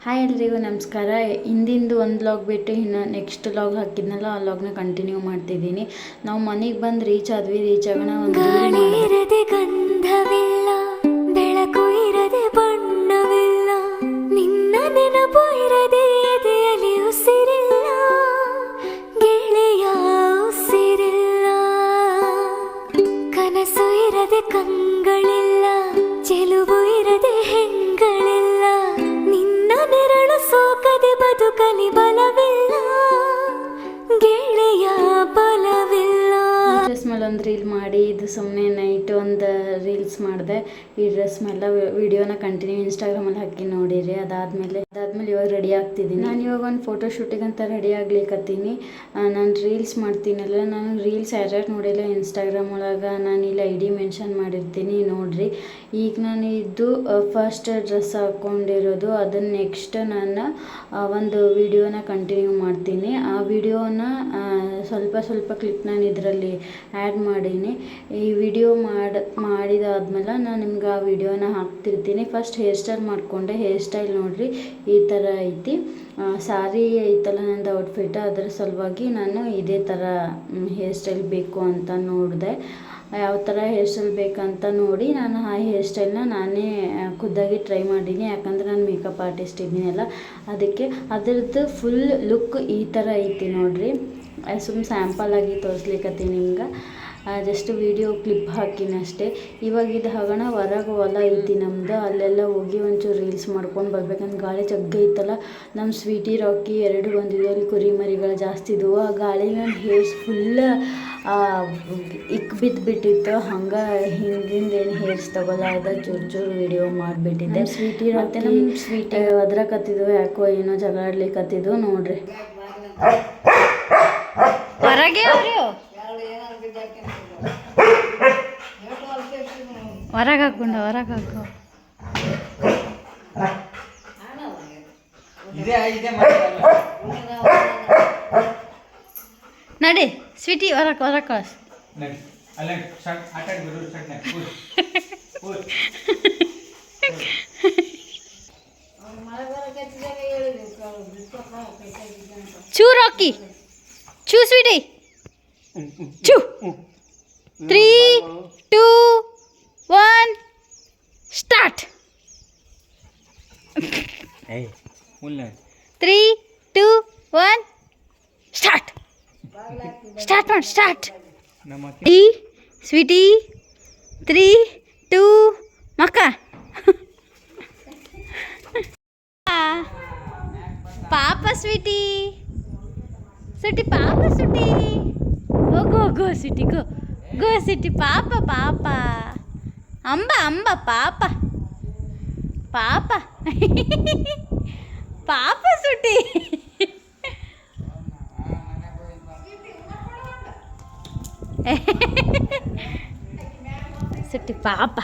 Hi ಎಲ್ರಿಗೂ ನಮಸ್ಕಾರ. ಹಿಂದಿಂದು ಒಂದು ಲಾಗ್ ಬಿಟ್ಟು ಇನ್ನು ನೆಕ್ಸ್ಟ್ ಲಾಗ್ ಹಾಕಿದ್ನಲ್ಲ ಆ ಲಾಗ್ನ ಕಂಟಿನ್ಯೂ ಮಾಡ್ತಿದ್ದೀನಿ. ನಾವು ಮನೆಗೆ ಬಂದು ರೀಚ್ ಆದ್ವಿ. ರೀಚ್ ಆಗೋಣ ಒಂದು ಗಂಧವಿಲ್ಲ, ಬೆಳಕು ಇರದೆ ಬಣ್ಣವಿಲ್ಲ, ನಿನ್ನ ನೆನಪು ಇರದೆ ಎದೆಯಲ್ಲಿ ಉಸಿರಿಲ್ಲ, ಗೆಳೆಯ ಉಸಿರಿಲ್ಲ, ಕನಸು ಇರದೆ ಕಂಗಳಿಲ್ಲ, ಚೆಲುವು ಇರದೆ ಹೆಂಗಳಿಲ್ಲ, ನೆರಳು ಸೋಕದೆ ಬದುಕಲಿ ಬಲವಿಲ್ಲ, ಗೆಳೆಯ ಬಲವಿಲ್ಲ. ಡ್ರೆಸ್ ಮೇಲೆ ಒಂದು ರೀಲ್ ಮಾಡಿ ಇದು ಸುಮ್ಮನೆ ನೈಟ್ ಒಂದು ರೀಲ್ಸ್ ಮಾಡಿದೆ. ಈ ಡ್ರೆಸ್ ಮೇಲೆ ವಿಡಿಯೋನ ಕಂಟಿನ್ಯೂ ಇನ್ಸ್ಟಾಗ್ರಾಮಲ್ಲಿ ಹಾಕಿ ನೋಡಿರಿ. ಅದಾದಮೇಲೆ ಇವಾಗ ರೆಡಿ ಆಗ್ತಿದ್ದೀನಿ. ನಾನು ಇವಾಗ ಒಂದು ಫೋಟೋ ಶೂಟಿಗೆ ಅಂತ ರೆಡಿ ಆಗ್ಲಿಕ್ಕತ್ತೀನಿ. ನಾನು ರೀಲ್ಸ್ ಮಾಡ್ತೀನಲ್ಲ, ನಾನು ರೀಲ್ಸ್ ಯಾರ್ಯಾರು ನೋಡಿಲ್ಲ ಇನ್ಸ್ಟಾಗ್ರಾಮ್ ಒಳಗೆ ನಾನು ಇಲ್ಲಿ ID ಮೆನ್ಷನ್ ಮಾಡಿರ್ತೀನಿ ನೋಡಿರಿ. ಈಗ ನಾನು ಇದು ಫಸ್ಟ್ ಡ್ರೆಸ್ ಹಾಕ್ಕೊಂಡಿರೋದು. ಅದನ್ನು ನೆಕ್ಸ್ಟ್ ನಾನು ಒಂದು ವಿಡಿಯೋನ ಕಂಟಿನ್ಯೂ ಮಾಡ್ತೀನಿ. ಆ ವಿಡಿಯೋನ ಸ್ವಲ್ಪ ಕ್ಲಿಪ್ ನಾನು ಇದರಲ್ಲಿ ಆ್ಯಡ್ ಮಾಡೀನಿ. ಈ ವಿಡಿಯೋ ಮಾಡಿದಾದ್ಮೇಲೆ ನಾನು ನಿಮ್ಗೆ ಆ ವಿಡಿಯೋನ ಹಾಕ್ತಿರ್ತೀನಿ. ಫಸ್ಟ್ ಹೇರ್ ಸ್ಟೈಲ್ ಮಾಡಿಕೊಂಡೆ. ಹೇರ್ ಸ್ಟೈಲ್ ನೋಡಿರಿ ಈ ಥರ ಐತಿ. ಸಾರಿ ಐತಲ್ಲ ನಂದು ಔಟ್ಫಿಟ್, ಅದರ ಸಲುವಾಗಿ ನಾನು ಇದೇ ಥರ ಹೇರ್ ಸ್ಟೈಲ್ ಬೇಕು ಅಂತ ನೋಡಿದೆ. ಯಾವ ಥರ ಹೇರ್ ಸ್ಟೈಲ್ ಬೇಕಂತ ನೋಡಿ ನಾನು ಆ ಹೇರ್ ಸ್ಟೈಲ್ನ ನಾನೇ ಖುದ್ದಾಗಿ ಟ್ರೈ ಮಾಡೀನಿ. ಯಾಕಂದರೆ ನಾನು ಮೇಕಪ್ ಆರ್ಟಿಸ್ಟ್ ಇದ್ದೀನಲ್ಲ, ಅದಕ್ಕೆ ಅದರದ್ದು ಫುಲ್ ಲುಕ್ ಈ ಥರ ಐತಿ ನೋಡಿರಿ. ಸ್ಯಾಂಪಲಾಗಿ ತೋರಿಸ್ಲಿಕ್ಕತ್ತೀನಿ ನಿಮ್ಗೆ. ಜಸ್ಟ್ ವಿಡಿಯೋ ಕ್ಲಿಪ್ ಹಾಕಿನಷ್ಟೇ. ಇವಾಗ ಇದು ಹಾಗೋಣ ಹೊರಗೆ ಹೊಲ ಐತಿ ನಮ್ಮದು. ಅಲ್ಲೆಲ್ಲ ಹೋಗಿ ಒಂಚೂರು ರೀಲ್ಸ್ ಮಾಡ್ಕೊಂಡು ಬರ್ಬೇಕಂತ. ಗಾಳಿ ಜಗ್ಗ ಐತಲ್ಲ. ನಮ್ಮ ಸ್ವೀಟಿ ರಾಕಿ 2 ಬಂದಿದ್ದು. ಅಲ್ಲಿ ಕುರಿ ಮರಿಗಳು ಜಾಸ್ತಿ ಇದ್ವು. ಆ ಗಾಳಿ ನನ್ನ ಹೇರ್ಸ್ ಫುಲ್ ಬಿದ್ದುಬಿಟ್ಟಿತ್ತು. ಹಂಗೆ ಹಿಂದಿಂದ ಏನು ಹೇರ್ಸ್ ತಗೊಳ್ಳಾರ್ದ ಚೂರು ವಿಡಿಯೋ ಮಾಡಿಬಿಟ್ಟಿದ್ದೆ. ಸ್ವೀಟಿ ಮತ್ತು ನಮ್ಮ ಸ್ವೀಟಿ ಒದ್ರಕತ್ತಿದ್ವು. ಯಾಕೋ ಏನೋ ಜಗಳಾಡ್ಲಿಕ್ಕತ್ತಿದ್ವು ನೋಡ್ರಿ. ಹೊರಗೆ ಹೊರಗೆ ಹಾಕು ನಡಿ ಸ್ವೀಟಿ ಹೊರಗೆ ಕಳಿಸ್. ಚೂ ರಾಕಿ ಚೂ ಸ್ವೀಟಿ ಚೂ. 3, 2, 1 ಸ್ಟಾರ್ಟ್. 3, 2, 1 ಸ್ಟಾರ್ಟ್. ಸ್ಟಾರ್ಟ್. ಈ ಸ್ವೀಟಿ 3, 2 ಮಕ್ಕ ಪಾಪ ಸ್ವೀಟಿ ಪಾಪ Sweety go Sweety go Sweety ಪಾಪ ಅಂಬ ಪಾಪ ಸ್ವೀಟಿ. ಸ್ವೀಟಿ ಪಾಪ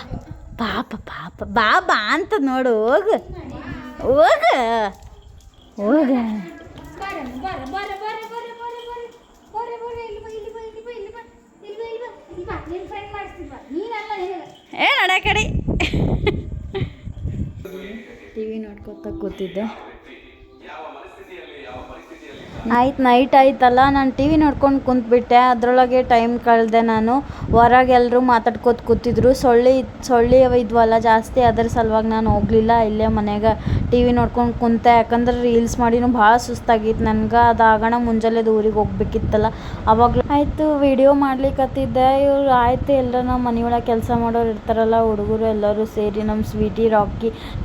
ಬಾಬಾ ಅಂತ ನೋಡು. ಹೋಗ ನಡ ಕಡೆ. ಟಿವಿ ನೋಡ್ಕೊತ ಕೂತಿದ್ದೆ. ಆಯ್ತು, ನೈಟ್ ಆಯ್ತಲ್ಲ. ನಾನು ಟಿವಿ ನೋಡ್ಕೊಂಡು ಕುಂತ್ಬಿಟ್ಟೆ. ಅದರೊಳಗೆ ಟೈಮ್ ಕಳೆದೆ ನಾನು. ಹೊರಗೆ ಎಲ್ಲರೂ ಮಾತಾಡ್ಕೋತ ಕೂತಿದ್ರು. ಸೊಳ್ಳೆ ಇದ್ವಲ್ಲ ಜಾಸ್ತಿ, ಅದರ ಸಲುವಾಗಿ ನಾನು ಹೋಗಲಿಲ್ಲ. ಇಲ್ಲೇ ಮನೆಯಾಗ ಟಿವಿ ನೋಡ್ಕೊಂಡು ಕುಂತೆ. ಯಾಕಂದ್ರೆ ರೀಲ್ಸ್ ಮಾಡಿನೂ ಭಾಳ ಸುಸ್ತಾಗಿತ್ತು ನನಗೆ. ಅದಾಗಣ ಮುಂಜಾನೆ ಊರಿಗೆ ಹೋಗ್ಬೇಕಿತ್ತಲ್ಲ. ಅವಾಗಲೂ ಆಯಿತು ವಿಡಿಯೋ ಮಾಡ್ಲಿಕ್ಕತ್ತಿದ್ದೆ. ಇವ್ರು ಆಯಿತು ಎಲ್ಲರೂ ನಮ್ಮ ಮನೆಯೊಳಗೆ ಕೆಲಸ ಮಾಡೋರು ಇರ್ತಾರಲ್ಲ, ಹುಡುಗರು ಎಲ್ಲರೂ ಸೇರಿ ನಮ್ಮ ಸ್ವೀಟಿ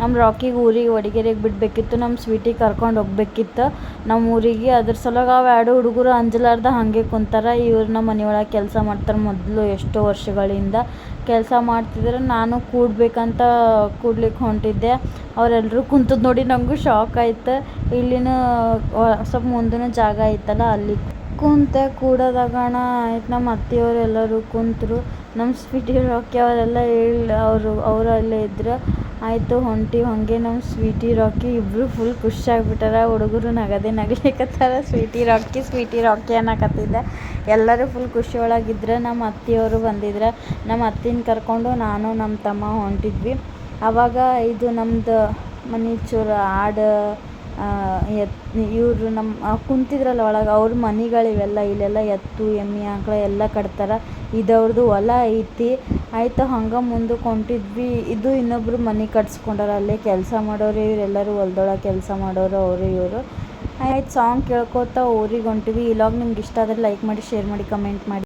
ನಮ್ಮ ರಾಕಿಗೆ ಊರಿಗೆ ವಡಿಗೆರೆಗೆ ಬಿಡಬೇಕಿತ್ತು. ನಮ್ಮ ಸ್ವೀಟಿ ಕರ್ಕೊಂಡು ಹೋಗ್ಬೇಕಿತ್ತು ನಮ್ಮ ಊರಿಗೆ. ಅದ್ರ ಸಲುವಾಗಿ ಅವು 2 ಹುಡುಗರು ಅಂಜಲಾರ್ದ ಹಾಗೆ ಕುಂತಾರ. ಇವ್ರು ನಮ್ಮ ಮನೆಯೊಳಗೆ ಕೆಲಸ ಮಾಡ್ತಾರೆ. ಮೊದಲು ಎಷ್ಟೋ ವರ್ಷಗಳಿಂದ ಕೆಲಸ ಮಾಡ್ತಿದ್ರು. ನಾನು ಕೂಡ್ಲಿಕ್ಕೆ ಹೊಂಟಿದ್ದೆ. ಅವರೆಲ್ಲರೂ ಕುಂತದ್ದು ನೋಡಿ ನನಗೂ ಶಾಕ್ ಆಯ್ತು. ಇಲ್ಲಿನ ಸ್ವಲ್ಪ ಮುಂದಿನ ಜಾಗ ಐತಲ್ಲ, ಅಲ್ಲಿ ಕುಂತೆ. ಕೂಡೋದಾಗಣ ಆಯ್ತು. ನಮ್ಮ ಅತ್ತೆಯವರು ಎಲ್ಲರೂ ಕುಂತರು. ನಮ್ಮ ಸ್ವೀಟಿ ರಾಕಿ ಅವರೆಲ್ಲ ಅವರು ಅಲ್ಲೇ ಇದ್ರು. ಆಯಿತು ಹೊಂಟಿ ಹಾಗೆ ನಮ್ಮ ಸ್ವೀಟಿ ರಾಕಿ ಇಬ್ಬರು ಫುಲ್ ಖುಷಿಯಾಗ್ಬಿಟ್ಟಾರ. ಹುಡುಗರು ನಗ್ಲಿಕ್ಕತ್ತಾರ. ಸ್ವೀಟಿ ರಾಕಿ ಅನ್ನಕತ್ತಿದ್ದೆ. ಎಲ್ಲರೂ ಫುಲ್ ಖುಷಿ ಒಳಗಿದ್ರೆ. ನಮ್ಮ ಅತ್ತೆಯವರು ಬಂದಿದ್ರು. ನಮ್ಮ ಅತ್ತಿನ ಕರ್ಕೊಂಡು ನಾನು ನಮ್ಮ ತಮ್ಮ ಹೊಂಟಿದ್ವಿ. ಆವಾಗ ಇದು ನಮ್ಮದು ಮನೆ ಚೂರು ಆಡು ಇವರು ನಮ್ಮ ಕುಂತಿದ್ರಲ್ಲ ಒಳಗೆ ಅವ್ರ ಮನೆಗಳಿವೆಲ್ಲ. ಇಲ್ಲೆಲ್ಲ ಎತ್ತು ಎಮ್ಮೆ ಆಕಳ ಎಲ್ಲ ಕಟ್ತಾರೆ. ಇದವ್ರದ್ದು ಹೊಲ ಐತಿ. ಆಯಿತು ಹಂಗೆ ಮುಂದಕ್ಕೆ ಹೊಂಟಿದ್ವಿ. ಇದು ಇನ್ನೊಬ್ರು ಮನೆ ಕಟ್ಸ್ಕೊಂಡಾರ, ಅಲ್ಲೇ ಕೆಲಸ ಮಾಡೋರು ಇವರೆಲ್ಲರೂ ಹೊಲ್ದೊಳಗೆ ಕೆಲಸ ಮಾಡೋರು ಅವರು ಇವರು. ಆಯ್ತು ಸಾಂಗ್ ಕೇಳ್ಕೊತ ಊರಿಗೆ ಹೊಂಟಿವಿ. ಈ ವ್ಲಾಗ್ ನಿಮ್ಗೆ ಇಷ್ಟ ಆದರೆ ಲೈಕ್ ಮಾಡಿ, ಶೇರ್ ಮಾಡಿ, ಕಮೆಂಟ್ ಮಾಡಿ.